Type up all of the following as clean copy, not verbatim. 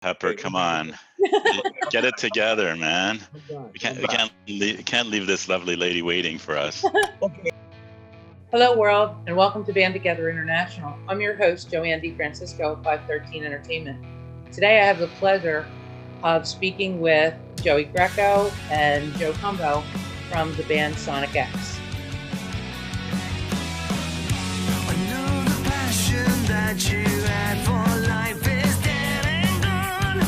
Pepper, come on. Get it together, man. We can't leave this lovely lady waiting for us. Hello, world, and welcome to Band Together International. I'm your host, Joanne DeFrancisco of 513 Entertainment. Today, I have the pleasure of speaking with Joey Greco and Joe Cumbo from the band Sonic X. I know the passion that you had for life is dead and gone,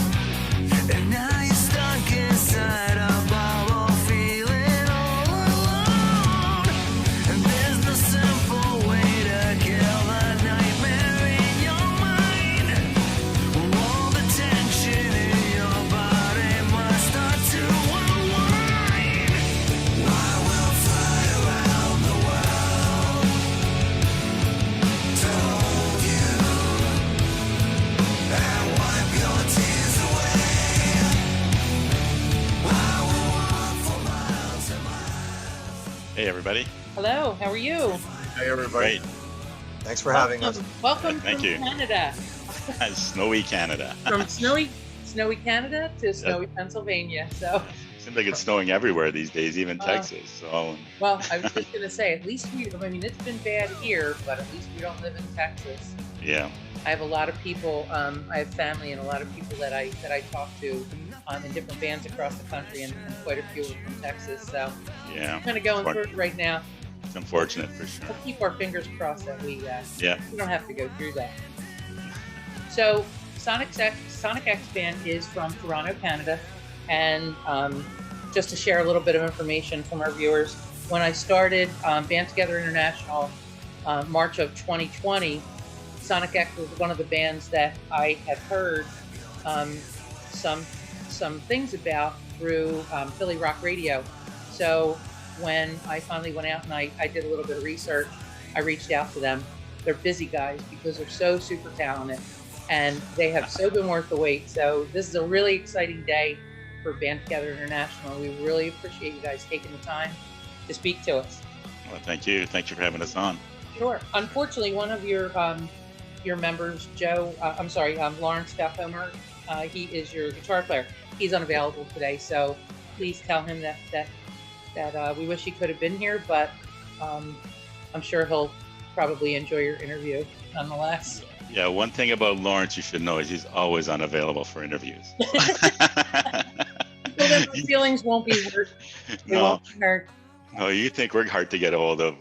and now you're stuck inside a bubble, feeling all alone. And there's no simple way to kill the nightmare in your mind. All the tension in your body must start to unwind. I will fly around the world to hold you and wipe your tears away. I will walk for miles and miles. Hey, everybody. Hello, how are you? Hey everybody. Great. Thanks for having us. Welcome Thank from you. Canada. Snowy Canada. From snowy Canada to snowy Pennsylvania. So, Seems like it's snowing everywhere these days, even Texas. So, well, I was just going to say, at least it's been bad here, but at least we don't live in Texas. yeah. I have a lot of people, I have family and a lot of people that I talk to in different bands across the country, and quite a few are from Texas. So Yeah. I'm kind of going through it right now. It's unfortunate for sure. We'll keep our fingers crossed that we Yeah. don't have to go through that. So Sonic X Band is from Toronto, Canada, and just to share a little bit of information from our viewers, when I started Band Together International, March of 2020, Sonic X was one of the bands that I had heard some things about through Philly Rock Radio. So when I finally went out and I did a little bit of research, I reached out to them. They're busy guys because they're so super talented, and they have so been worth the wait. So this is a really exciting day for Band Together International. We really appreciate you guys taking the time to speak to us. Well, thank you. Thank you for having us on. Sure. Unfortunately, one of your members, Lawrence Falcomer, he is your guitar player. He's unavailable today, so please tell him that we wish he could have been here, but I'm sure he'll probably enjoy your interview nonetheless. Yeah, one thing about Lawrence you should know is he's always unavailable for interviews. Well, then my feelings won't be hurt. They No. won't be hurt. No, you think we're hard to get a hold of.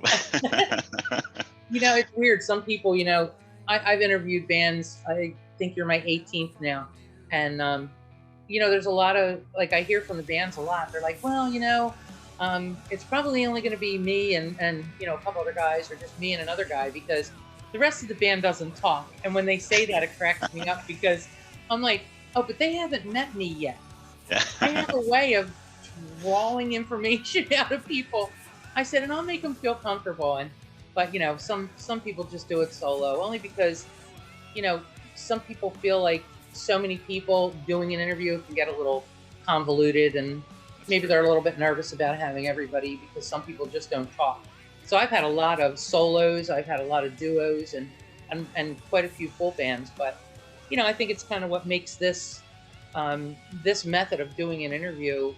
It's weird. Some people, I've interviewed bands. I think you're my 18th now. And, there's a lot of, I hear from the bands a lot. They're like, well, it's probably only going to be me and a couple other guys, or just me and another guy, because the rest of the band doesn't talk. And when they say that, it cracks me up, because I'm like, oh, but they haven't met me yet. I have a way of drawing information out of people. I said, and I'll make them feel comfortable. But some people just do it solo, only because, some people feel like so many people doing an interview can get a little convoluted, and maybe they're a little bit nervous about having everybody, because some people just don't talk. So I've had a lot of solos, I've had a lot of duos, and quite a few full bands. But I think it's kind of what makes this this method of doing an interview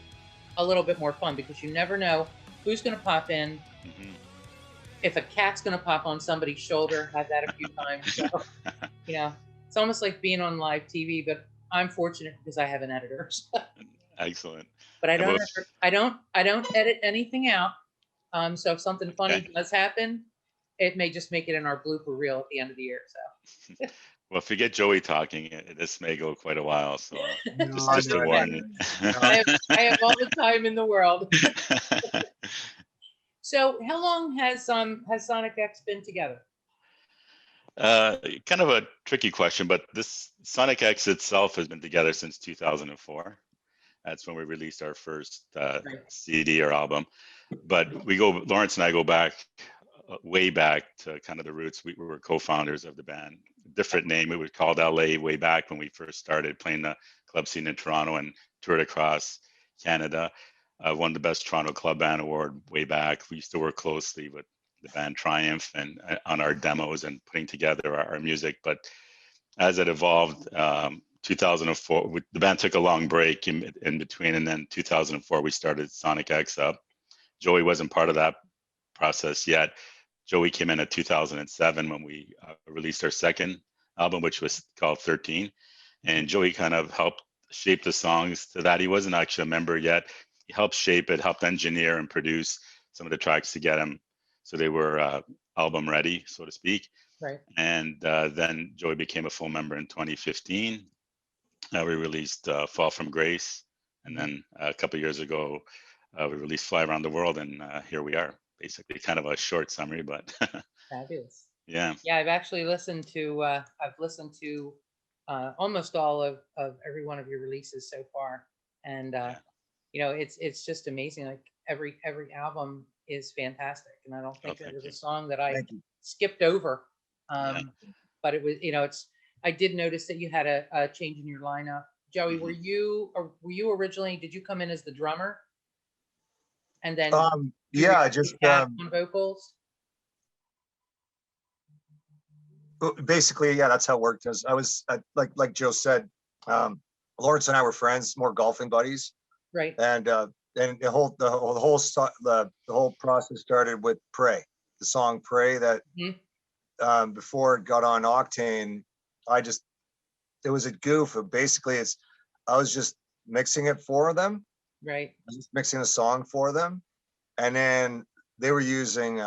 a little bit more fun, because you never know who's going to pop in. Mhm. If a cat's going to pop on somebody's shoulder. Had that a few times. So, it's almost like being on live TV, but I'm fortunate because I have an editor. Excellent. But I Yeah, don't edit anything out. So if something funny Okay. does happen, it may just make it in our blooper reel at the end of the year. So Well, if we get Joey talking, this may go quite a while. So No, just to no, warn no. you. I have all the time in the world. So how long has Sonic X been together? Kind of a tricky question, but this Sonic X itself has been together since 2004. That's when we released our first Right. CD or album. But Lawrence and I go back, way back to kind of the roots. We were co-founders of the band. Different name. It was called LA way back when we first started playing the club scene in Toronto and toured across Canada. Won the Best Toronto Club Band Award way back. We used to work closely with the band Triumph and on our demos and putting together our music. But as it evolved, 2004, the band took a long break in between, and then 2004 we started Sonic X up. Joey wasn't part of that process yet. Joey came in at 2007 when we released our second album, which was called 13. And Joey kind of helped shape the songs to that. He wasn't actually a member yet. He helped shape it, helped engineer and produce some of the tracks to get them so they were album ready, so to speak. Right. And then Joey became a full member in 2015. We released Fall from Grace. And then a couple of years ago, we released Fly Around the World. And here we are. Basically, kind of a short summary, but Fabulous. yeah. Yeah, I've actually listened to almost all of every one of your releases so far, and you know, it's just amazing. Like every album is fantastic, and I don't think there was a song that I skipped over. But it was, you know, I did notice that you had a change in your lineup. Joey, were you originally? Did you come in as the drummer? And then yeah, just on vocals. Basically, yeah, that's how it worked. I was like Joe said, Lawrence and I were friends, more golfing buddies, right? And the whole process started with "Pray," the song "Pray" that before it got on Octane, it was a goof. Basically, I was just mixing it for them. Right. I was just mixing a song for them, and then they were using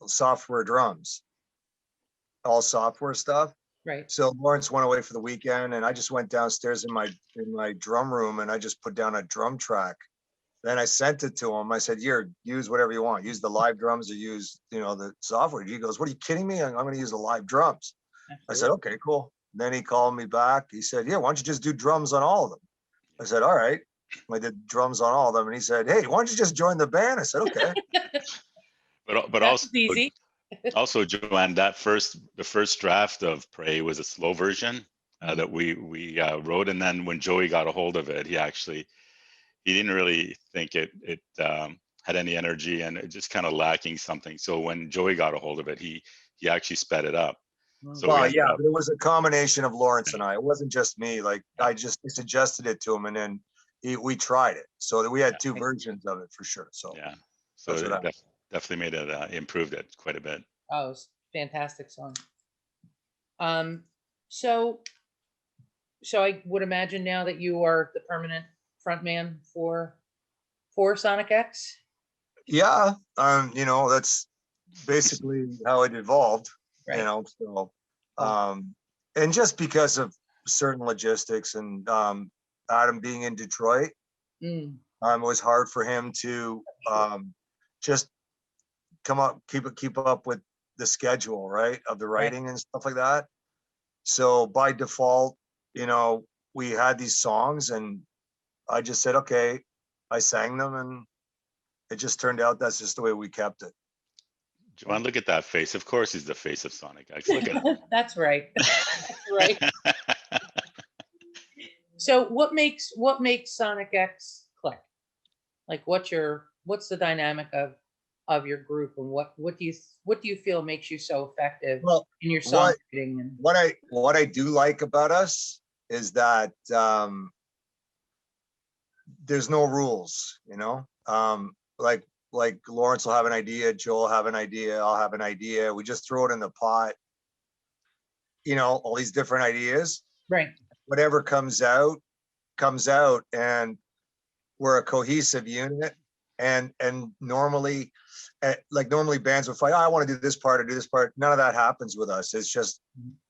software drums, all software stuff. Right. So Lawrence went away for the weekend, and I just went downstairs in my drum room, and I just put down a drum track. Then I sent it to him. I said, "Here, use whatever you want. Use the live drums or use, the software." He goes, "What are you kidding me? I'm going to use the live drums." I said, "Okay, cool." Then he called me back. He said, "Yeah, why don't you just do drums on all of them?" I said, "All right." I did drums on all of them, and he said, "Hey, why don't you just join the band?" I said, "Okay." But also easy. Also, Joanne, the first draft of Pray was a slow version that we wrote, and then when Joey got a hold of it, he didn't really think it had any energy, and it just kind of lacking something. So when Joey got a hold of it, he actually sped it up. So but it was a combination of Lawrence and I. It wasn't just me. Like I just suggested it to him, and then we tried it. So we had two versions of it for sure. So yeah, so it definitely made it improved it quite a bit. Oh, it was a fantastic song. So I would imagine now that you are the permanent frontman for Sonic X. Yeah, that's basically how it evolved. Right. So and just because of certain logistics and Adam being in Detroit, it was hard for him to just keep up with the schedule, right, of the writing and stuff like that. So by default, we had these songs, and I just said, okay, I sang them, and it just turned out that's just the way we kept it. Joanne, look at that face. Of course he's the face of Sonic X. Look at him. That's right. That's right. So what makes Sonic X click? Like what's the dynamic of your group, and what do you feel makes you so effective in your songwriting? And what I do like about us is that there's no rules, like Lawrence will have an idea, Joel will have an idea, I'll have an idea. We just throw it in the pot, all these different ideas. Right. Whatever comes out, and we're a cohesive unit. And normally bands would fight, "Oh, I want to do this part or do this part." None of that happens with us. It's just,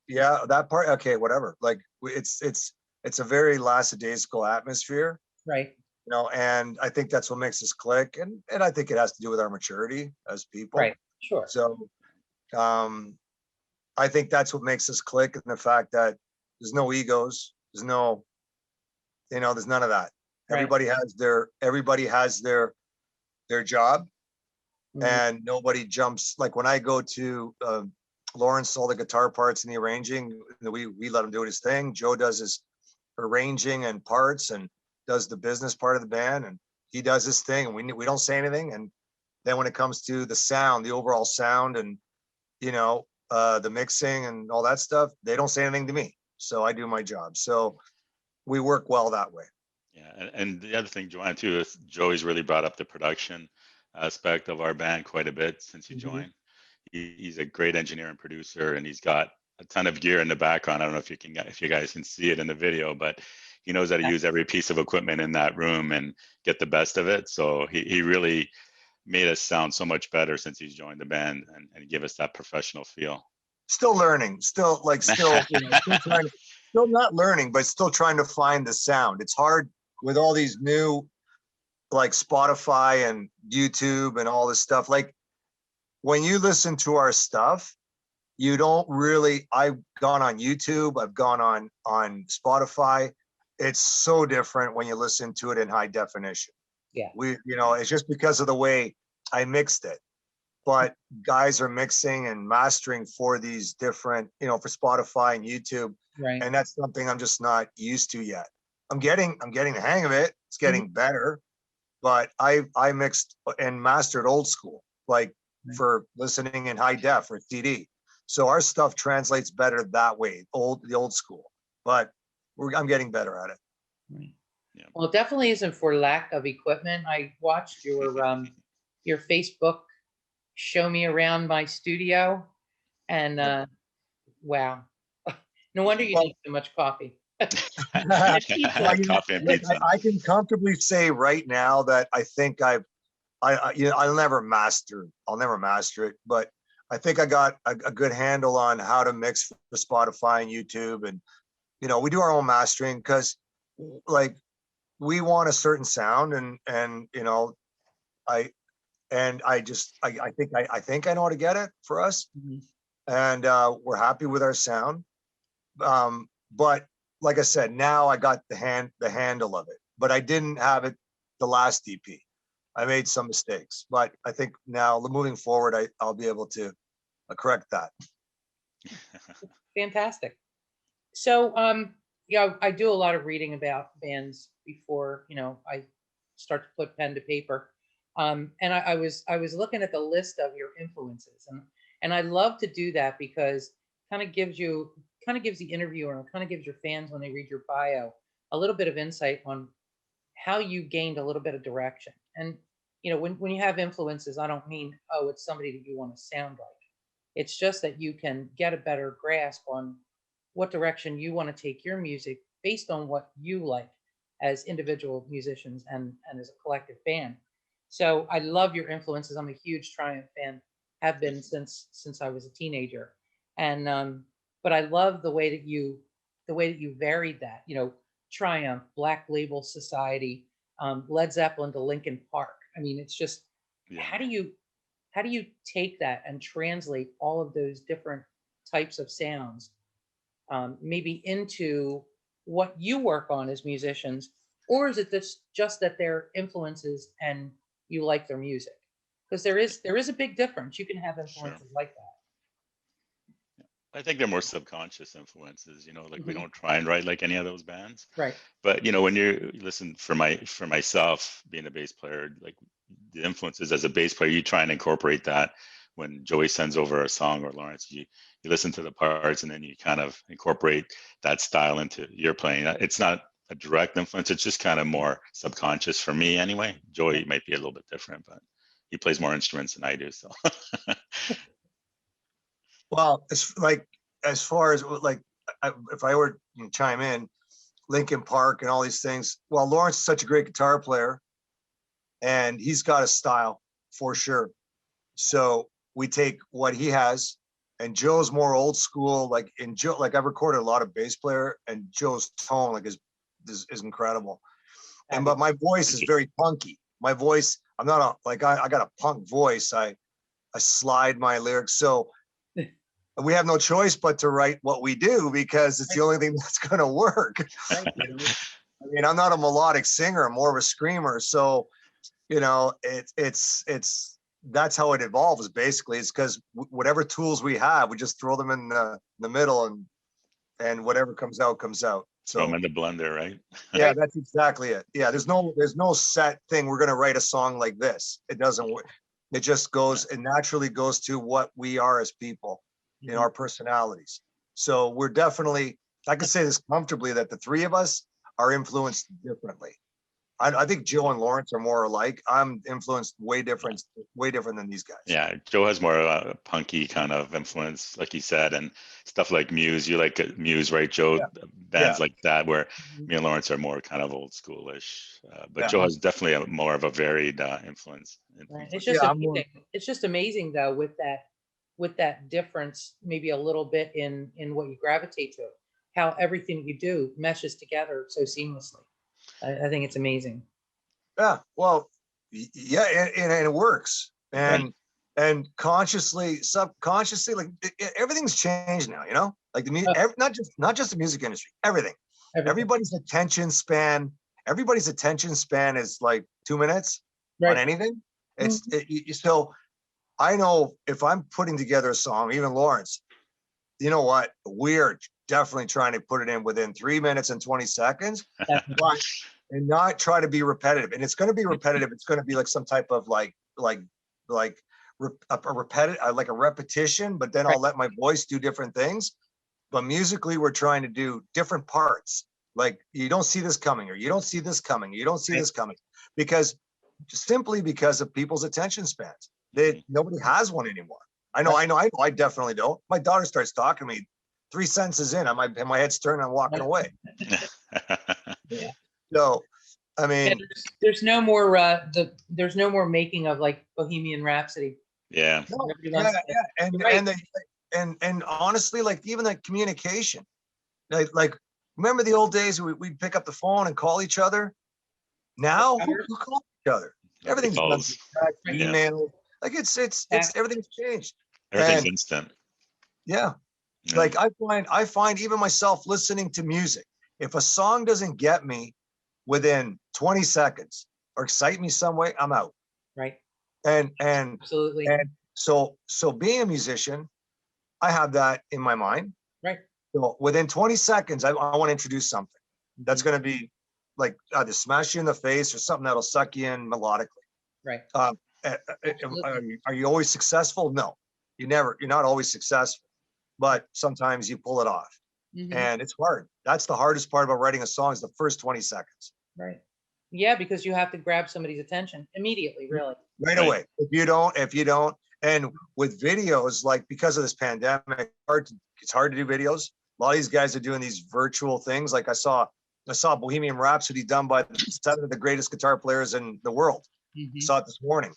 yeah, that part, okay, whatever. Like it's a very lackadaisical atmosphere. Right. And I think that's what makes us click. And I think it has to do with our maturity as people. Right. Sure. So I think that's what makes us click, and the fact that there's no egos, there's no, there's none of that. Right. Everybody has their job, and nobody jumps. Like when I go to Lawrence, all the guitar parts and the arranging, we let him do his thing. Joe does his arranging and parts and does the business part of the band, and he does his thing, and we don't say anything. And then when it comes to the sound, the overall sound, and the mixing and all that stuff, they don't say anything to me. So I do my job. So we work well that way. Yeah, and the other thing, Joanne, too, is Joey's really brought up the production aspect of our band quite a bit since he Mhm. joined. He's a great engineer and producer, and he's got a ton of gear in the background. I don't know if you guys can see it in the video, but he knows how to use every piece of equipment in that room and get the best of it. So he really made us sound so much better since he's joined the band and give us that professional feel. Still learning, still still not learning, but still trying to find the sound. It's hard with all these new, like Spotify and YouTube and all this stuff. Like when you listen to our stuff, you don't really, I've gone on YouTube, I've gone on Spotify. It's so different when you listen to it in high definition. Yeah. It's just because of the way I mixed it. But guys are mixing and mastering for these different, for Spotify and YouTube. Right. And that's something I'm just not used to yet. I'm getting the hang of it. It's getting better, but I mixed and mastered old school, like for listening in high def or CD. So our stuff translates better that way, the old school, but I'm getting better at it. Right. Yeah. Well, it definitely isn't for lack of equipment. I watched your Facebook show me around my studio, and wow, no wonder you need so much coffee. Coffee and pizza. I can comfortably say right now that I think I'll never master it, but I think I got a good handle on how to mix for Spotify and YouTube. And, we do our own mastering because like we want a certain sound and I think I know how to get it for us. Mhm. And we're happy with our sound. But like I said, now I got the handle of it, but I didn't have it the last EP. I made some mistakes, but I think now moving forward, I'll be able to correct that. Fantastic. So, I do a lot of reading about bands before, I start to put pen to paper. And I was looking at the list of your influences, and I love to do that because kind of gives the interviewer, kind of gives your fans when they read your bio a little bit of insight on how you gained a little bit of direction. And when you have influences, I don't mean, oh, it's somebody that you want to sound like. It's just that you can get a better grasp on what direction you want to take your music based on what you like as individual musicians and as a collective band. So I love your influences. I'm a huge Triumph fan, have been since I was a teenager. And but I love the way that you varied that. Triumph, Black Label Society, Led Zeppelin to Linkin Park. I mean, it's just Yeah. how do you take that and translate all of those different types of sounds maybe into what you work on as musicians, or is it just that they're influences and you like their music? Because there is a big difference. You can have influences like that. I think they're more subconscious influences, like we Mhm. don't try and write like any of those bands. Right. But when you listen for myself being a bass player, like the influences as a bass player, you try and incorporate that when Joey sends over a song or Lawrence, you listen to the parts and then you kind of incorporate that style into your playing. It's not a direct influence, it's just kind of more subconscious for me anyway. Joey might be a little bit different, but he plays more instruments than I do. So Well, it's like, as far as like, if I were to chime in, Linkin Park and all these things. Well, Lawrence is such a great guitar player and he's got a style for sure. So we take what he has, and Joe's more old school. Like I've recorded a lot of bass player, and Joe's tone is incredible. But my voice is very punky. My voice, I'm not I got a punk voice. I slide my lyrics. So we have no choice but to write what we do because it's the only thing that's going to work. I mean, I'm not a melodic singer, I'm more of a screamer. So, it's that's how it evolves basically. It's because whatever tools we have, we just throw them in the middle and whatever comes out comes out. throw them So in the blender, right? yeah, that's exactly it. Yeah, there's no set thing. We're going to write a song like this. It doesn't work. It just goes, it naturally goes to what we are as people, our personalities. So we're definitely, I can say this comfortably that the three of us are influenced differently. I think Joe and Lawrence are more alike. I'm influenced way different than these guys. Yeah, Joe has more of a punky kind of influence, like you said, and stuff like Muse. You like Muse, right, Joe? Yeah. Bands Yeah. like that, where Mhm. me and Lawrence are more kind of old schoolish. But Yeah. Joe has definitely more of a varied influence. Right. influence It's like just Yeah, I'm more- amazing. It's just amazing though with that difference, maybe a little bit in what you gravitate to, how everything you do meshes together so seamlessly. I think it's amazing. Yeah, well, yeah, and it works. Right. And consciously, subconsciously, like everything's changed now, you know? Like the Oh. not just the music industry, everything. Everything. Everybody's attention span is like 2 minutes on Right. anything. So I know if I'm putting together a song, even Lawrence, you know what? We're definitely trying to put it in within 3 minutes and 20 seconds. Definitely. But and not try to be repetitive. And it's going to be repetitive. It's going to be like some type of like a repetitive, like a repetition, but then I'll let my voice do different things. But musically, we're trying to do different parts. Like you don't see this coming, or you don't see this coming, you don't see this coming, because simply because of people's attention spans. Nobody has one anymore. I know, I definitely don't. My daughter starts talking to me 3 sentences in, my head's turned, I'm walking away. Yeah. So, I Yeah, mean, there's no more there's no more making of like Bohemian Rhapsody. Yeah. no, Everybody yeah, wants to- yeah, You're right. and honestly, like even the communication, like remember the old days we'd pick up the phone and call each other. Now who calls each other? Everything's done Calls. through text, Yeah. email. Like it's everything's changed. Everything's And instant. yeah, Yeah. like I find even myself listening to music. If a song doesn't get me within 20 seconds or excite me some way, I'm out. Right. And Absolutely. so being a musician, I have that in my mind. Right. So within 20 seconds, I want to introduce something that's going to be like either smash you in the face or something that'll suck you in melodically. Right. Are you always successful? No, you're not always successful, but sometimes you pull it off. Mhm. And it's hard. That's the hardest part about writing a song is the first 20 seconds. Right. Yeah, because you have to grab somebody's attention immediately, really. Right Right. away. If you don't, and with videos, like because of this pandemic, it's hard to do videos. A lot of these guys are doing these virtual things. Like I saw Bohemian Rhapsody done by 7 of the greatest guitar players in the world. Mhm. Saw it this morning.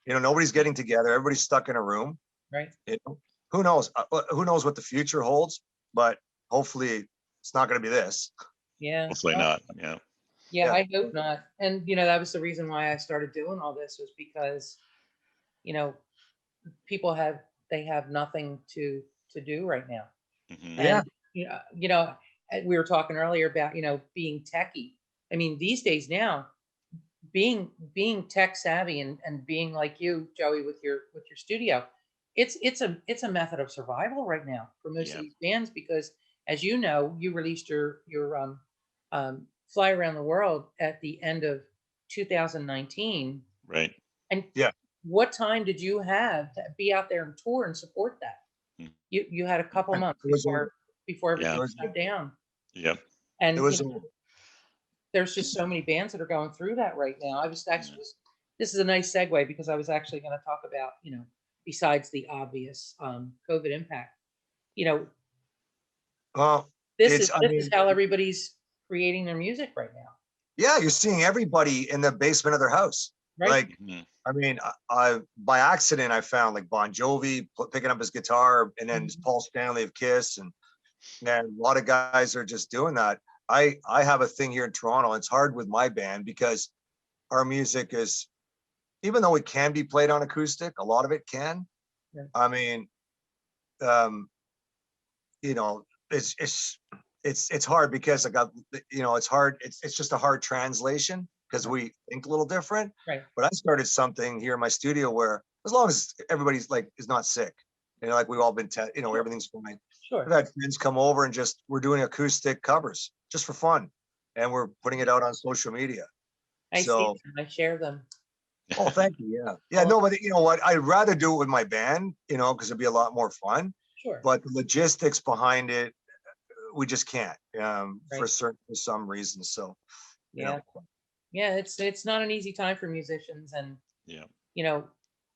You know, nobody's getting together. Everybody's stuck in a room. Right. You know, who knows? Who knows what the future holds? But hopefully, it's not going to be this. Yeah. Hopefully Well, not. Yeah. Yeah, Yeah. I hope not. And that was the reason why I started doing all this, was because, you know, people have nothing to do right now. Mhm. Yeah. And we were talking earlier about, being techie. I mean, these days now, being tech savvy and being like you, Joey, with your studio, it's a method of survival right now for most Yeah. of these bands, because as you know, you released your Fly Around the World at the end of 2019. Right. And Yeah. what time did you have to be out there and tour and support that? Mm. You had a couple months It was before everything Yeah. shut down. Yep. And It was there's just so many bands that are going through that right now. This is a nice segue, because I was actually going to talk about, besides the obvious COVID impact, well, this It's- is I this is mean- how everybody's creating their music right now. yeah, you're seeing everybody in the basement of their house. Right. Like, Mhm. I mean, I by accident I found like Bon Jovi picking up his guitar, and then Mhm. Paul Stanley of Kiss, and a lot of guys are just doing that. I have a thing here in Toronto. It's hard with my band because our music is, even though it can be played on acoustic, a lot of it can. Yeah. I mean, it's hard because it's hard. It's just a hard translation because we think a little different. Right. But I started something here in my studio where, as long as everybody's like is not sick, like we've all been, everything's fine. Sure. I've had friends come over and we're doing acoustic covers just for fun, and we're putting it out on social media. I So- see them. I share them. Oh, thank you. Yeah. No, but you know what? I'd rather do it with my band, because it'd be a lot more fun. Sure. But the logistics behind it, we just can't, for Right. for some reasons. So, you Yeah. know, Yeah. It's not an easy time for musicians, and Yeah. you know,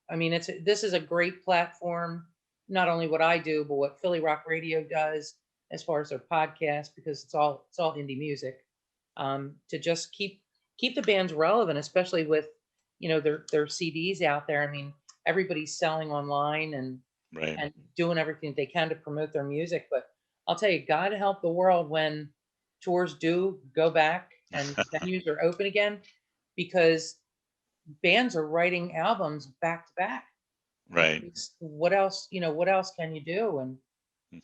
I mean, this is a great platform. Not only what I do, but what Philly Rock Radio does as far as their podcast, because it's all indie music. To just keep the bands relevant, especially with their CDs out there. I mean, everybody's selling online Right. and doing everything they can to promote their music. But I'll tell you, God help the world when tours do go back and venues are open again, because bands are writing albums back to back. Right. Because what else, what else can you do? And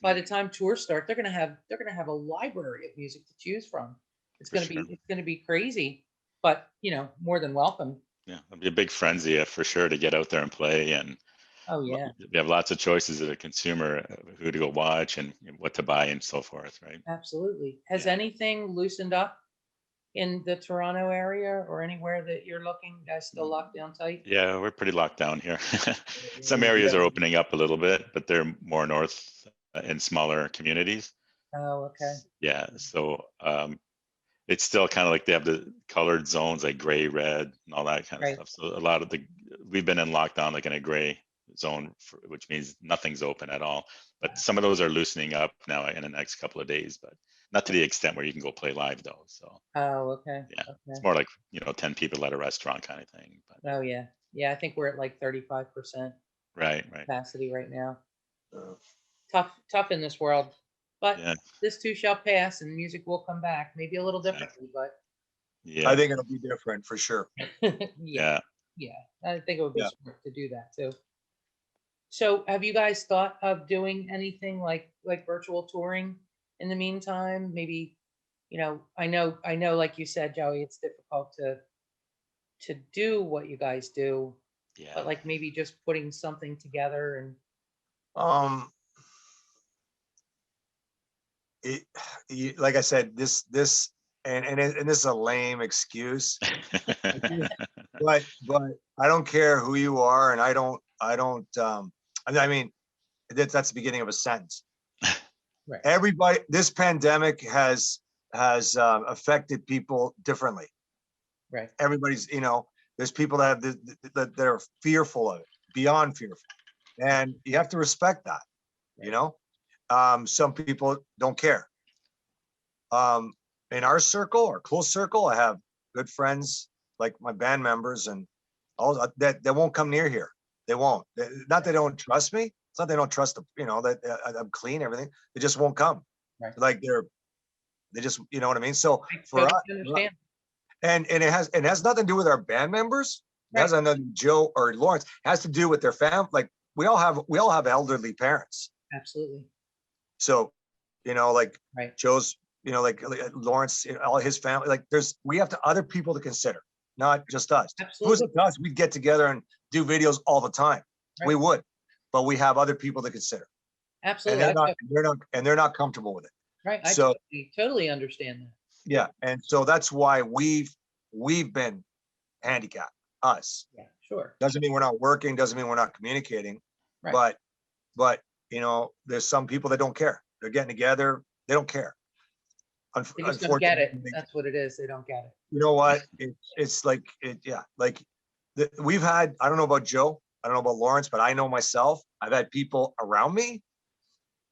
by Mhm. the time tours start, they're gonna have a library of music to choose from. It's For gonna sure. be it's gonna be crazy, but more than welcome. Yeah, it'll be a big frenzy for sure to get out there and play, and Oh yeah, we have lots of choices as a consumer, who to go watch and what to buy and so forth, right? absolutely. Has Yeah. anything loosened up in the Toronto area or anywhere that you're looking? You guys still locked down tight? Yeah, we're pretty locked down here. Some Yeah. areas are opening up a little bit, but they're more north, in smaller communities. Oh, okay. Yeah, so it's still kind of like they have the colored zones like gray, red, and all that kind of Right. stuff. So a lot of we've been in lockdown like in a gray zone, which means nothing's open at all. But some of those are loosening up now in the next couple of days, but not to the extent where you can go play live though. So Oh, okay. yeah, it's Okay. more like 10 people at a restaurant kind of thing. But Oh yeah. Yeah, I think we're at like 35% right, right, capacity right now. uh, Tough in this world, but yeah, this too shall pass, and music will come back. Maybe a little exactly. differently, but I Yeah, think it'll be different for sure. yeah, yeah. yeah. I think it would be Yeah. smart to do that too. So, have you guys thought of doing anything like virtual touring in the meantime? Maybe, I know, like you said, Joey, it's difficult to do what you guys do, but Yeah. like maybe just putting something together and Um, it, like I said, and this is a lame excuse, but I don't care who you are, and I mean, that's the beginning of a sentence. right, Everybody, this pandemic has affected people differently. right, Everybody's, there's people that have that are fearful of it, beyond fearful, and you have to respect that. You know, some people don't care. In our circle, our close circle, I have good friends like my band members and all that won't come near here. They won't. Not they don't trust me. It's not they don't trust that I'm clean, everything. They just won't come. right. Like they just, you know what I mean. So I for us, totally understand. and it has nothing to do with our band members. It has Right. nothing to do with Joe or Lawrence. It has to do with their family. Like we all have elderly parents. Absolutely. So, like Right. Joe's, like Lawrence, all his family, like we have other people to consider, not just us. If it was Absolutely. us, we'd get together and do videos all the time. We Right. would, but we have other people to consider, and Absolutely. they're not comfortable with it. Right. I So totally understand that. yeah, and so that's why we've been handicapped. Us Yeah. Sure. doesn't mean we're not working, doesn't mean we're not communicating, Right. but there's some people that don't care. They're getting together, they don't care. They just don't get it. Unfortunately, That's what it is. They don't get it. you know what? It's like yeah, like we've had. I don't know about Joe. I don't know about Lawrence, but I know myself. I've had people around me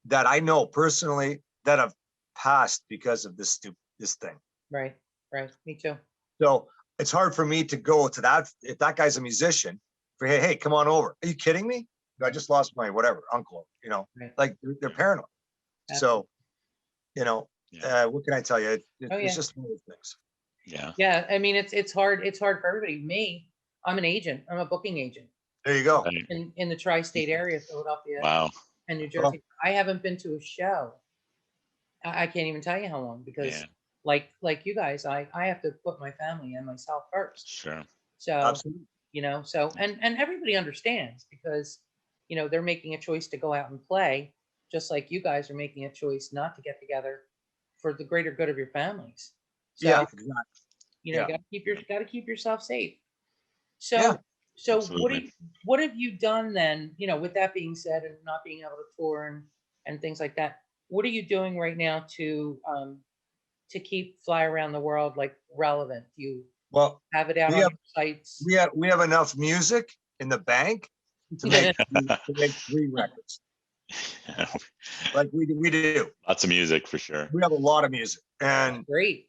that I know personally that have passed because of this thing. Right. Right. Me too. So it's hard for me to go to that. If that guy's a musician, for hey, come on over. Are you kidding me? I just lost my whatever uncle. Right. Like they're paranoid. So Yeah. what can I tell you? Oh, yeah. It's just one of those things. Yeah. Yeah. I mean, it's hard. It's hard for everybody. Me, I'm an agent. I'm a booking agent There you go. Right. in the tri-state area, Philadelphia Wow. and New Well, Jersey. I haven't been to a show. I can't even tell you how long, because Yeah. like you guys, I have to put my family and myself first. Sure. So, absolutely. and everybody understands, because they're making a choice to go out and play, just like you guys are making a choice not to get together for the greater good of your families. So, Yeah, exactly. you yeah. gotta keep yourself safe. So, Yeah. so Absolutely. what have you done then? With that being said, and not being able to tour and things like that, what are you doing right now to keep Fly Around the World like relevant? Do you Well, have it out we on have- your sites? we have enough music in the bank to make 3 records. Like we do. Lots of music for sure. We have a lot of music, and Great.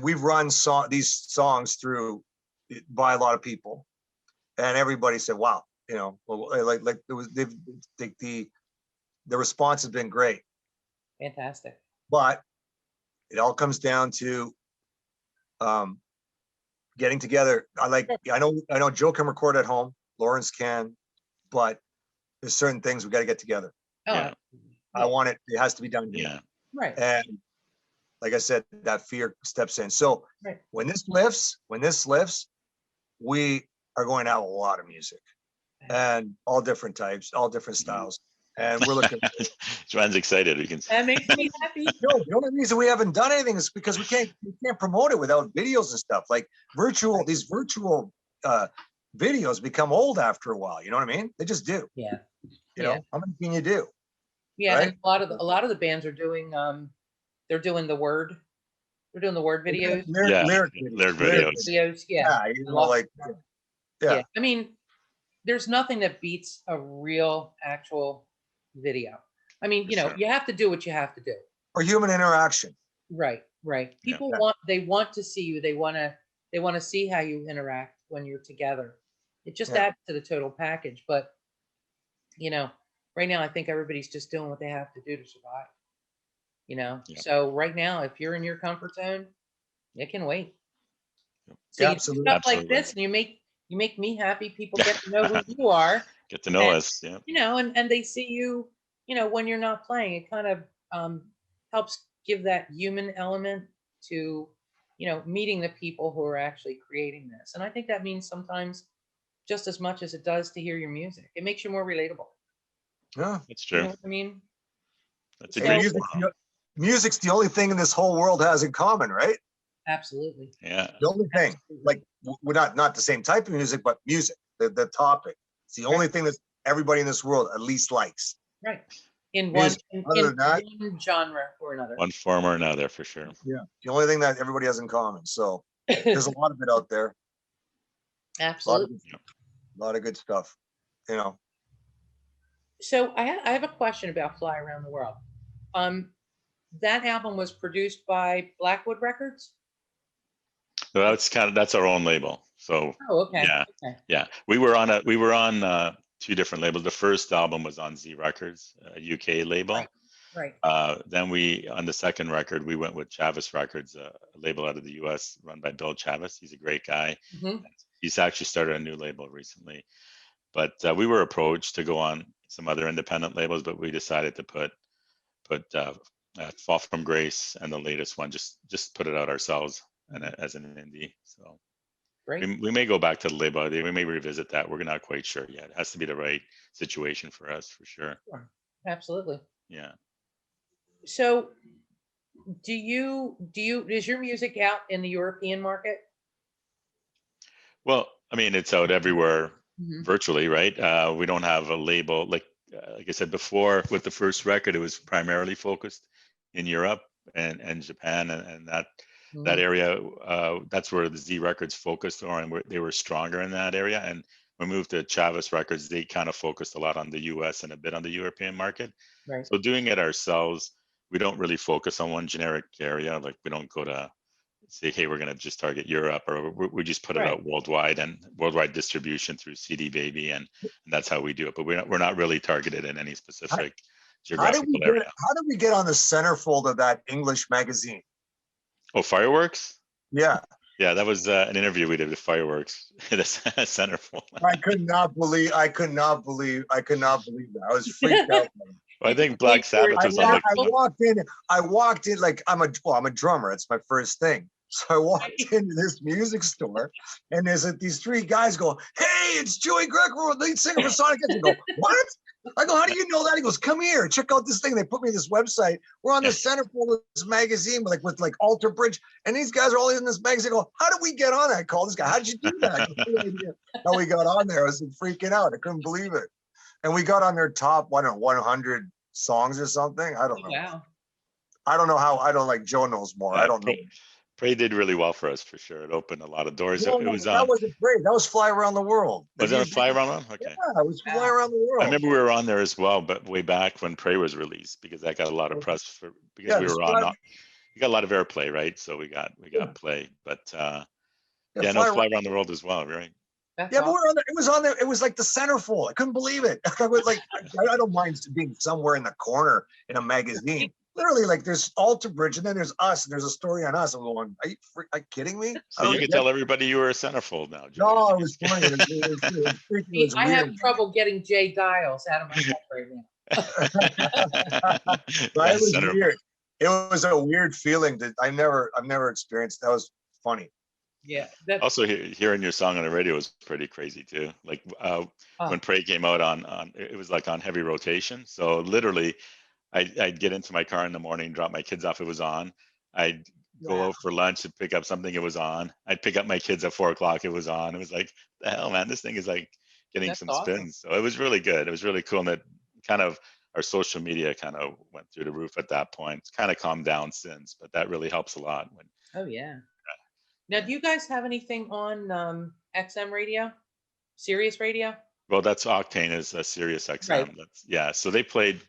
we've run these songs through by a lot of people, and everybody said, "Wow, you know, well, like it was the response has been great." Fantastic. But it all comes down to getting together. I know Joe can record at home, Lawrence can, but there's certain things we got to get together. Oh, Yeah. I want it has to be done here. Yeah. right. And like I said, that fear steps in. So Right. when this lifts, we are going to have a lot of music and all different types, all different styles. And we're looking. Joanne's excited. We can. That makes me happy. No, the only reason we haven't done anything is because we can't promote it without videos and stuff. Like these virtual videos become old after a while. You know what I mean? They just do. Yeah. You know, how many can you do? Yeah, Right? and a lot of the bands are doing they're doing the word. They're doing the word videos. Yeah, Lyric videos. Videos, yeah. Yeah, you know, like yeah. I mean, there's nothing that beats a real actual video. I mean, For you know, sure. you have to do what you have to do. or human interaction. Right. Yeah. People want to see you. They want to see how you interact when you're together. It just Yeah. adds to the total package. But you know, right now I think everybody's just doing what they have to do to survive. You know, Yeah. so right now, if you're in your comfort zone, it can wait. Yep. So you do Absolutely. stuff like Absolutely. this, and you make me happy. People get to know who you are, Get to know And- us. Yeah. you know, and they see you, you know, when you're not playing. It kind of helps give that human element to, you know, meeting the people who are actually creating this. And I think that means sometimes just as much as it does to hear your music. It makes you more relatable. Yeah. That's You true. know what I mean? That's a So- great. Music's the only thing in this whole world has in common, right? Absolutely. Yeah. The only thing, like we're not the same type of music, but music, the topic. It's the only thing that everybody in this world at least likes. Right. In Music. in Other than that- one genre or another. One form or another for sure. Yeah. The only thing that everybody has in common. So there's a lot of it out there. Absolutely. A lot of good stuff. You know. So I have a question about Fly Around the World. That album was produced by Blackwood Records. So that's our own label. So Oh, okay. Yeah. Okay. yeah, we were on 2 different labels. The first album was on Z Records, a UK label. Right. Then on the second record, we went with Chavis Records, a label out of the US run by Bill Chavis. He's a great guy. Mhm. He's actually started a new label recently. But we were approached to go on some other independent labels, but we decided to put Fall from Grace and the latest one, just put it out ourselves and as an indie. So Great. we may go back to the label. We may revisit that. We're not quite sure yet. It has to be the right situation for us, for sure. Absolutely. Yeah. So is your music out in the European market? Well, I mean, it's out everywhere Mhm. virtually, right? We don't have a label like I said before. With the first record, it was primarily focused in Europe and Japan, and that Mhm. area. That's where the Z Records focused on, and they were stronger in that area. And when we moved to Chavis Records, they kind of focused a lot on the U.S. and a bit on the European market. Right. So doing it ourselves, we don't really focus on one generic area. Like we don't go to say, hey, we're going to just target Europe, or we just put it Right. out worldwide and worldwide distribution through CD Baby, and that's how we do it. But we're not really targeted in any specific How did geographical area. we get on the centerfold of that English magazine? Oh, Fireworks? Yeah. Yeah, that was an interview we did with Fireworks at a centerfold. I could not believe that. I was freaked out. Well, I think Black Sabbath I, was on the I walked in like I'm a drummer. It's my first thing. So I walked into this music store, and there's these 3 guys go, "Hey, it's Joey Greco, lead singer for Sonic Youth." I go, "What?" I go, "How do you know that?" He goes, "Come here, check out this thing." They put me in this website. We're on the centerfold of this magazine with Alter Bridge, and these guys are all in this magazine. I go, "How did we get on that?" Call this guy. How did you do that? I go, "No idea how we got on there. I was freaking out. I couldn't believe it. And we got on their top 100 songs or something. I don't know. Wow. I don't know how. I don't like Joe knows more. I don't know. Prey did really well for us for sure. It opened a lot of doors. No, It was that wasn't great. That was Fly Around the World. was that a Fly Around one? Okay. Yeah, it was Fly Wow. Around the World. I remember we were on there as well, but way back when Prey was released, because that got a lot of press because Yeah, we this were Fly- on. We got a lot of airplay, right? So we got Yeah. play, but Yeah, yeah, no, Fly Around the World as well, right? That's Yeah, but awesome. we're on there. It was on there. It was like the centerfold. I couldn't believe it. I was like, I don't mind being somewhere in the corner in a magazine. Literally, like there's Alter Bridge, and then there's us, and there's a story on us. I'm going, are you kidding me? So you could tell everybody you were a centerfold now, Joe. No, it was funny. It See, was I weird. have trouble getting Jay Giles out of my head right now. But it was weird. It was a weird feeling that I've never experienced. That was funny. Yeah. That, Also, hearing your song on the radio was pretty crazy too. Like when Prey came out on it was like on heavy rotation. So literally, I'd get into my car in the morning, drop my kids off. It was on. I'd go Wow. out for lunch and pick up something. It was on. I'd pick up my kids at 4 o'clock. It was on. It was like, the hell, man, this thing is like getting That's some awesome. spins. So it was really good. It was really cool. And that kind of our social media kind of went through the roof at that point. It's kind of calmed down since, but that really helps a lot when. Oh yeah. Now, do you guys have anything on XM radio, Sirius radio? Well, that's Octane is a Sirius XM. Right. That's, yeah. So they played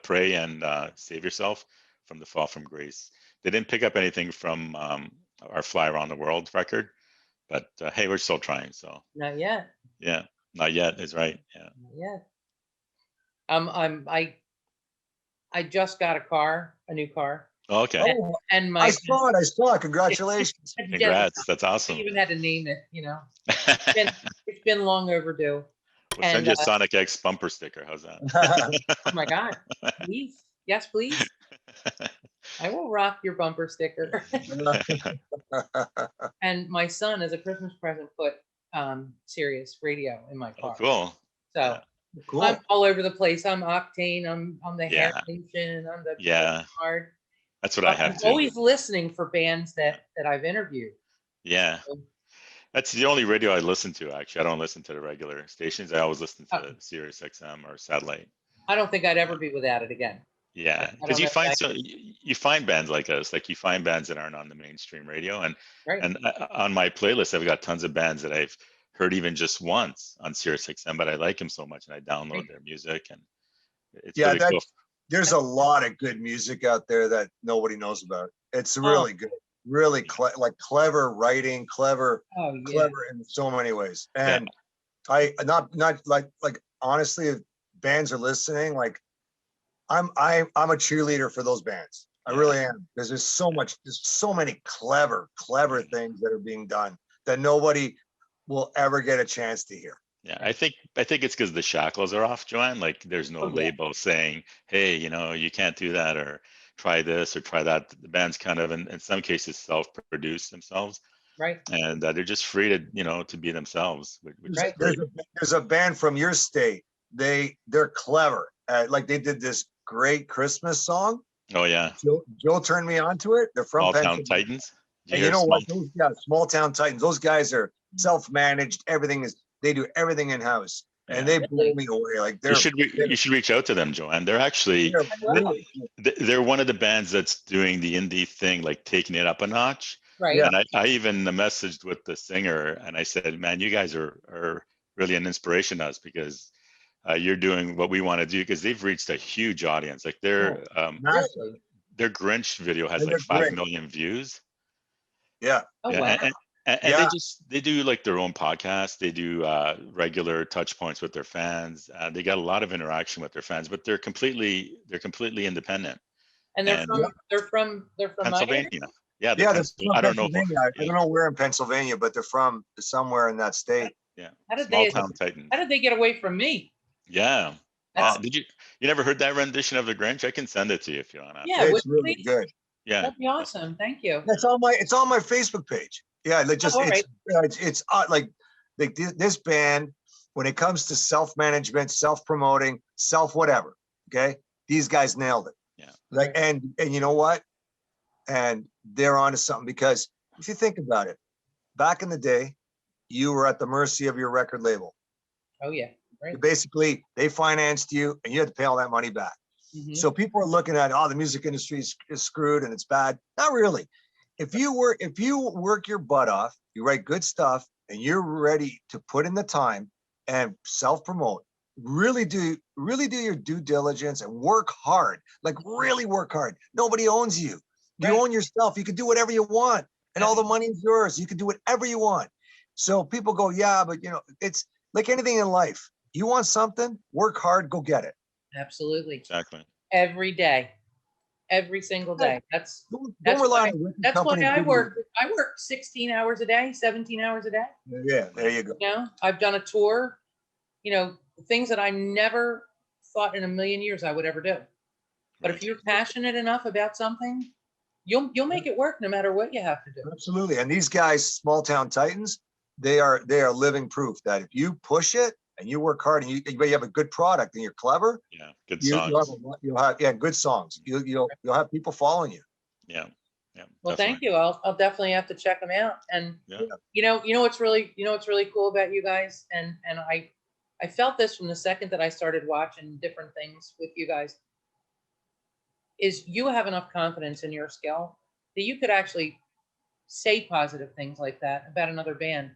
Pray and Save Yourself from the Fall from Grace. They didn't pick up anything from our Fly Around the World record, but hey, we're still trying. So Not yet. yeah, not yet is right. Yeah. Not yet. I just got a new car, Oh, okay. Oh, and I my saw it. I saw it. Congratulations. Congrats. That's I awesome. even had to name it. You know, We'll it's been long overdue. send and, you a Sonic X bumper sticker. How's Oh my God! Please, yes, please. I will rock your bumper sticker. And my son, as a Christmas present, put Sirius radio in my Oh, car. cool. So Yeah. Cool. I'm all over the place. I'm Octane. I'm the Yeah. Hair Nation. I'm the Yeah. Card. That's what I have I'm too. always listening for bands that I've interviewed. Yeah. That's the only radio I listen to, actually. I don't listen to the regular stations. I always listen to Oh. Sirius XM or satellite. I don't think I'd ever be without it again. Yeah, I because don't you know find if I- you find bands like us, like you find bands that aren't on the mainstream radio, and Right. on my playlist, I've got tons of bands that I've heard even just once on Sirius XM, but I like them so much, and I download Right. their music, and it's Yeah, really cool. There's a lot of good music out there that nobody knows about. It's really good, really clever writing, clever Oh yeah. in so many ways. And I not like honestly, if bands are listening, like I'm a cheerleader for those bands. I Yeah. really am, because there's so many clever things that are being done that nobody will ever get a chance to hear. Yeah, I think it's because the shackles are off, Joanne. Like there's no Oh, yeah. label saying, hey, you can't do that, or try this or try that. The band's kind of in some cases self-produce themselves, Right. and they're just free to be themselves, which is Right. great. There's a band from your state. They're clever. Like they did this great Christmas song. Oh yeah, Joe turned me onto it. They're from Small Town Pennsylvania. Titans. Did And hear you know Small- what? Small Town Titans. Those guys are self-managed. They do everything in house, and Yeah. they blow me away. Like You should reach out to them, Joanne. They're actually they're will. they're one of the bands that's doing the indie thing, like taking it up a notch. Right. Yeah. And I even messaged with the singer, and I said, man, you guys are really an inspiration to us, because you're doing what we want to do, because they've reached a huge audience. Like their massive. their Grinch video has And like they're 5 great. million views. Yeah. Oh Yeah, wow. and Yeah. they do like their own podcast. They do regular touch points with their fans. They got a lot of interaction with their fans, but they're completely independent. And and- they're from my area? Pennsylvania. Yeah, Yeah, they're Pennsylvania. from I don't know. Pennsylvania. I don't know where in Pennsylvania, but they're from somewhere in that state. How did Small they Town Titans. how did they get away from me? Yeah. That's, Did you never heard that rendition of the Grinch? I can send it to you if you want to. yeah, It's would you really please? good. Yeah. That'd be awesome. Thank you. It's on my Facebook page. Yeah, all it's like this band, when it comes to self-management, self-promoting, self-whatever, okay? These guys nailed it. Yeah. Like, and you know what? And they're onto something, because if you think about it, back in the day, you were at the mercy of your record label. Oh yeah. Right. Basically, they financed you and you had to pay all that money back. Mhm. So people are looking at, oh, the music industry is screwed and it's bad. Not really. If you work your butt off, you write good stuff, and you're ready to put in the time and self-promote, really do your due diligence and work hard, like really work hard. Nobody owns you. You Right. own yourself. You can do whatever you want, and all Yeah. the money is yours. You can do whatever you want. So people go, yeah, but it's like anything in life. You want something, work hard, go get it. Absolutely. Exactly. Every day. Every single day. That's Don't That's rely why on a record that's why company. I giving work 16 hours a day, 17 hours a day. you- Yeah, there you go. You know, I've done a tour, things that I never thought in a million years I would ever do. But if Right. you're passionate enough about something, you'll make it work no matter what you have to do. Absolutely. And these guys, small town titans, they are living proof that if you push it and you work hard and you have a good product and you're clever, Yeah. Good you'll have songs. you'll have good songs. You'll have people following you. Yeah. Yeah. Well, Definitely. thank you. I'll definitely have to check them out. And Yeah. what's really cool about you guys, and I felt this from the second that I started watching different things with you guys, is you have enough confidence in your skill that you could actually say positive things like that about another band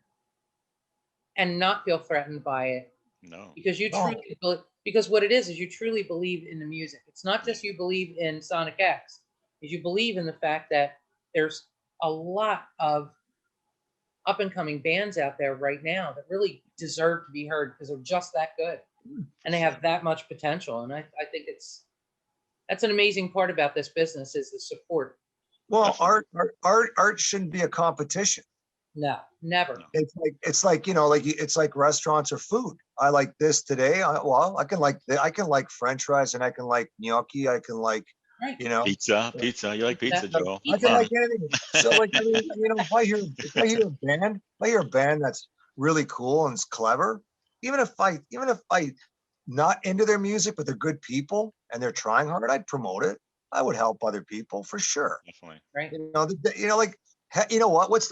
and not feel threatened by it, No. because you No. because what it is you truly believe in the music. It's not just you believe in Sonic X, is you believe in the fact that there's a lot of up and coming bands out there right now that really deserve to be heard because they're just that good and they have that much potential. And I think that's an amazing part about this business is the support. Well, Definitely. art shouldn't be a competition. No, never. No. It's like restaurants or food. I like this today. I can like French fries and I can like gnocchi. I can like, Right. Pizza. You like pizza, Pizza. Joe? I Come can on. like anything. So like, I mean, if I hear a band that's really cool and it's clever, even if I not into their music, but they're good people and they're trying hard, I'd promote it. I would help other people for sure. Definitely. Right.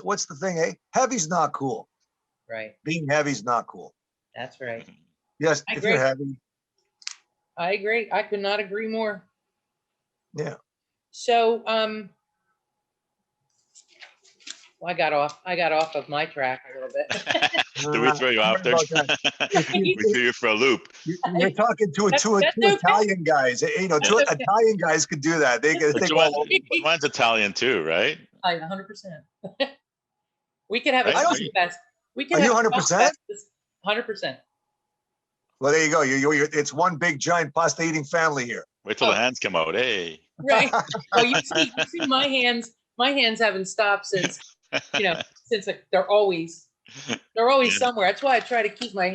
What's the thing, eh? Heavy's not cool. Right. Being heavy's not cool. That's right. Yes, I if you're agree. heavy, I agree. I could not agree more. yeah. So, well, I got off of my track a little bit. Did we throw you off there? Sorry about that. We threw you for a loop. You're talking to That's two okay. Italian guys. Two That's okay. Italian guys could do that. They could But think Joanne- all over. Joanne's Italian too, right? 100%. We could have a Right? song fest. We could Are you have a 100%? song fest. 100%. Well, there you go. It's one big giant pasta eating family here. Wait till the hands come out. Hey. Right. Well, you see my hands. My hands haven't stopped since they're always Yeah. somewhere. That's why I try to keep my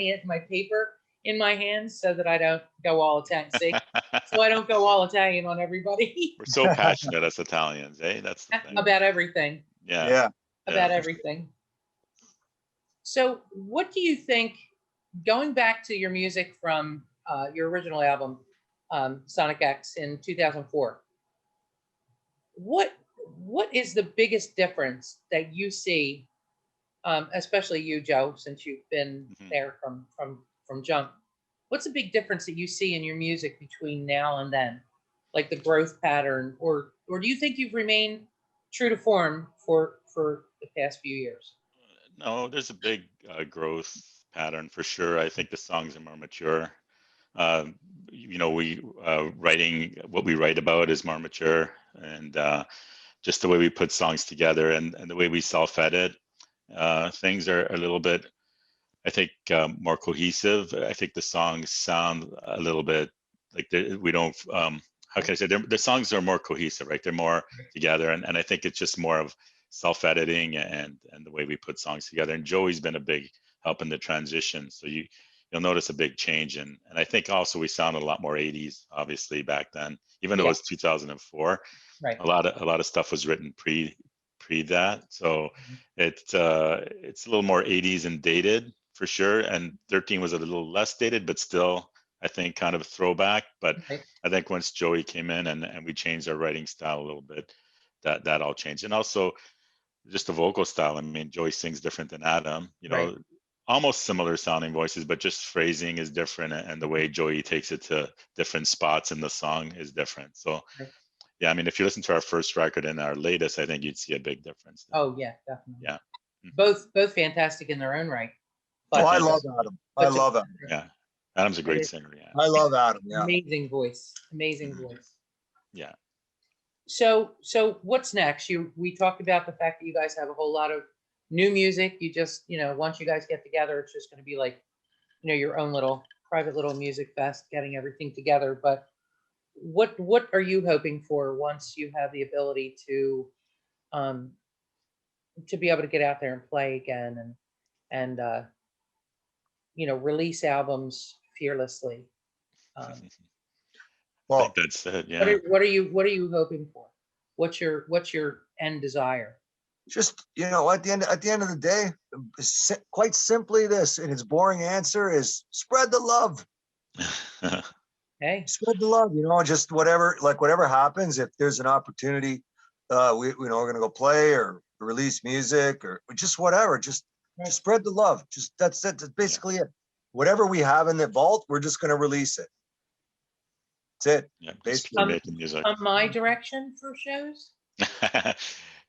paper in my hands so that I don't go all Italian. See, so I don't go all Italian on everybody We're so passionate as Italians, eh? That's the thing. about everything. Yeah. Yeah. About Yeah. everything. So, what do you think? Going back to your music from your original album, Sonic X in 2004, what is the biggest difference that you see, especially you, Joe, since you've been Mhm. there from jump? What's the big difference that you see in your music between now and then, like the growth pattern, or do you think you've remained true to form for the past few years? No, there's a big growth pattern for sure. I think the songs are more mature. We writing what we write about is more mature, and just the way we put songs together and the way we self-edit things are a little bit, I think, more cohesive. I think the songs sound a little bit like we don't. How can I say? The songs are more cohesive, right? They're more together, and I think it's just more of self-editing and the way we put songs together. And Joey's been a big help in the transition, so you'll notice a big change. And I think also we sounded a lot more 80s, obviously, back then, even though it was 2004. Right. A lot of stuff was written pre that, so it's a little more 80s and dated for sure. And 13 was a little less dated, but still, I think, kind of a throwback. But Right. I think once Joey came in and we changed our writing style a little bit, that all changed. And also just the vocal style. I mean, Joey sings different than Adam. Right. almost similar sounding voices, but just phrasing is different, and the way Joey takes it to different spots in the song is different. So, Right. yeah, I mean, if you listen to our first record and our latest, I think you'd see a big difference. Oh yeah, definitely. Yeah. Mhm. Both fantastic in their own right. Oh, I But love Adam. I but to- love Adam. Yeah, Adam's a great is- singer. Yeah, I love Adam. Yeah. amazing voice, amazing Mhm. voice. yeah. So what's next? We talked about the fact that you guys have a whole lot of new music. You just, once you guys get together, it's just going to be like, your own little private little music fest, getting everything together. But what are you hoping for once you have the ability to be able to get out there and play again and release albums fearlessly? I Well, think that's it. What Yeah. are you hoping for? What's your end desire? just at the end of the day, quite simply, this, and its boring answer is spread the love. Hey, Spread the love. Just whatever happens. If there's an opportunity, we're gonna go play or release music or just whatever. Just spread the love. Just that's it. That's basically it. Whatever we have in the vault, we're just gonna release it. That's it. Yeah, just Basically. keep making music. come my direction for shows?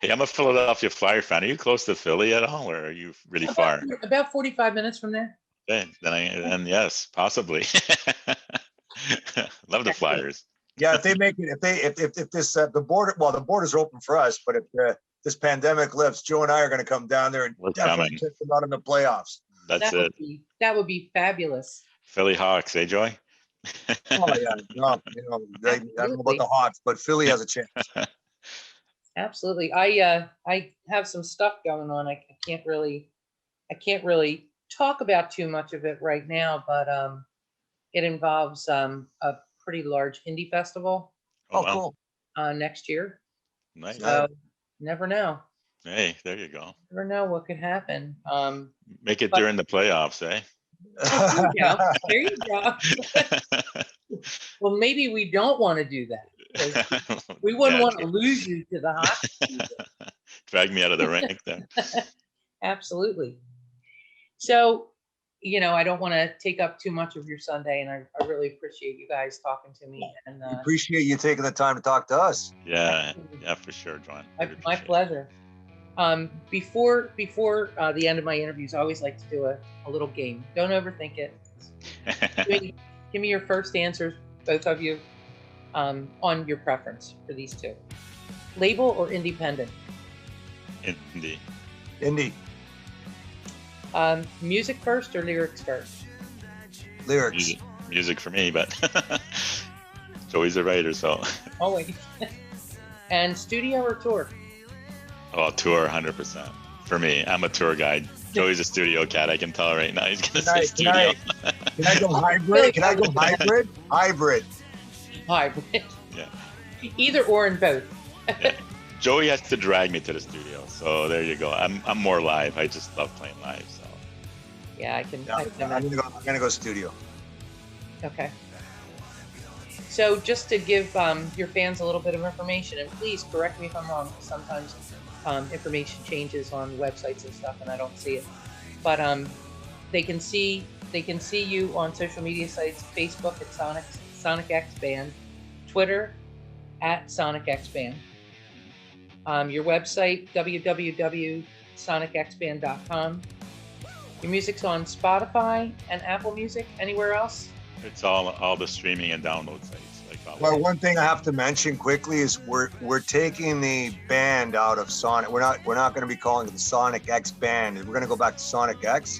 Hey, I'm a Philadelphia Flyer fan. Are you close to Philly at all, or are you really far? About 45 minutes from there. Okay, then yes, possibly. Love the Flyers. Yeah, if they make it, if this the borders are open for us, but if this pandemic lifts, Joe and I are going to come down there and We're definitely coming. check them out in the playoffs. That's That would it. that would be fabulous. Philly Hawks, eh, Joy? Oh yeah, no, I don't know about the Hawks, but Philly has a chance. Absolutely. I have some stuff going on. I can't really talk about too much of it right now, but it involves a pretty large indie festival Oh, Oh, wow. cool. next year. Nice. Yeah. So never know. Hey, there you go. Never know what could happen. Make it But- during the playoffs, eh? There you go. There you go. Well, maybe we don't want to do that. 'Cause we wouldn't Yeah, want to lose you to the hockey season. drag me out of the rank there. Absolutely. So, I don't want to take up too much of your Sunday, and I really appreciate you guys talking to me. And We appreciate you taking the time to talk to us. Yeah, yeah, for sure, John. my Really appreciate it. pleasure. Before the end of my interviews, I always like to do a little game. Don't overthink it. Give me your first answers, both of you, on your preference for these two. Label or independent? Indie. Indy Music first or lyrics first? lyrics. Music for me, but Joey's a writer, so Always. And studio or tour? tour 100% for me. I'm a tour guide. Joey's a studio cat. I can tell right now. He's gonna Can say I- studio. Can I go hybrid? Can I go hybrid? Hybrid. Hybrid. Yeah. Either or in both. Joey has to drag me to the studio, so there you go. I'm more live. I just love playing live. So Yeah, I can. Yeah, I can I'm gonna go studio. Okay. So just to give your fans a little bit of information, and please correct me if I'm wrong. Sometimes information changes on websites and stuff, and I don't see it. But they can see you on social media sites: Facebook at Sonic X Band, Twitter at Sonic X Band. Your website www.sonicxband.com. Your music's on Spotify and Apple Music. Anywhere else? it's all the streaming and download sites. Well, one thing I have to mention quickly is we're taking the band out of Sonic. We're not going to be calling it the Sonic X Band. We're going to go back to Sonic X.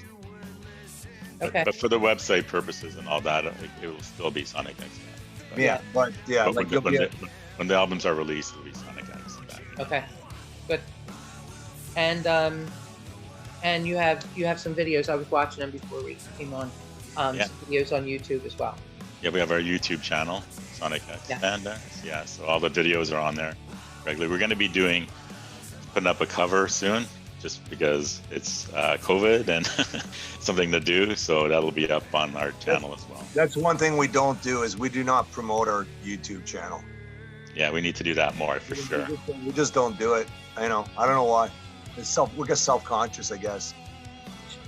Okay. But for the website purposes and all that, it will still be Sonic X. Yeah, but yeah, But like you'll be. when the albums are released, it'll be Sonic X. Okay, good. And you have some videos. I was watching them before we came on. Yeah. Some videos on YouTube as well. Yeah, we have our YouTube channel, Sonic X Yeah. Band. Yeah, so all the videos are on there regularly. We're going to be putting up a cover soon, just because it's COVID and something to do. So that'll be up on our channel as well. That's one thing we don't do is we do not promote our YouTube channel. Yeah, we need to do that more for sure. We just don't do it. I don't know why. We're just self-conscious, I guess.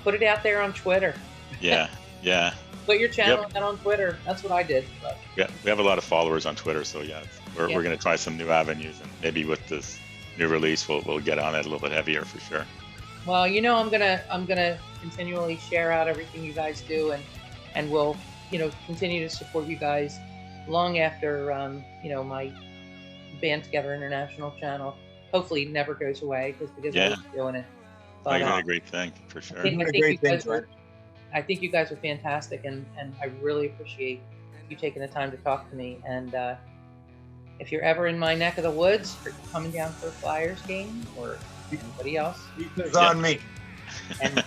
put it out there on Twitter. Yeah, yeah. Put your channel out on Twitter. That's what I did. But, Yeah, we have a lot of followers on Twitter, so yeah, we're Yeah. going to try some new avenues, and maybe with this new release, we'll get on it a little bit heavier for sure. well, I'm gonna continually share out everything you guys do, and we'll continue to support you guys long after my Band Together International channel hopefully never goes away because I Yeah. love doing it. Like, But a great thing for sure. think- Doing a think great you thing, guys Glenn. I think you guys are fantastic, and I really appreciate you taking the time to talk to me. And if you're ever in my neck of the woods, or coming down for a Flyers game, or anybody else, It's on me. and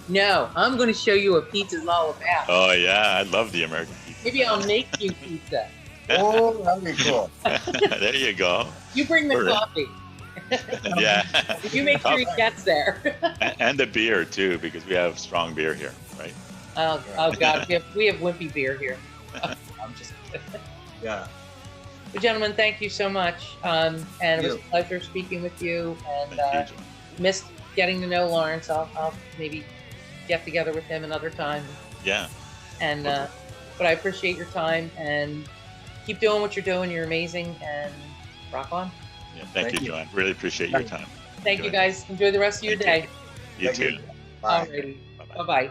no, I'm going to show you what pizza's all about. Oh yeah, I love the American pizza. Maybe I'll make you pizza. Oh, that'd be cool. There you go. You bring the Sure. coffee. Yeah, You make sure he gets there. and the beer too, because we have strong beer here, right? Oh God, we have wimpy beer here. I'm just kidding. Yeah. But gentlemen, thank you so much. And it was a you. pleasure speaking with you. And Thank you, John. missed getting to know Lawrence. I'll maybe get together with him another time. Yeah, And but I appreciate your time, and keep doing what you're doing. You're amazing, and rock on. yeah. Thank Thank you, you. John. Really appreciate your Thank you. time. Thank you Enjoy. guys. Enjoy the rest of your Thank day. You Thank too. you. Bye. Alrighty. Bye-bye. Bye bye.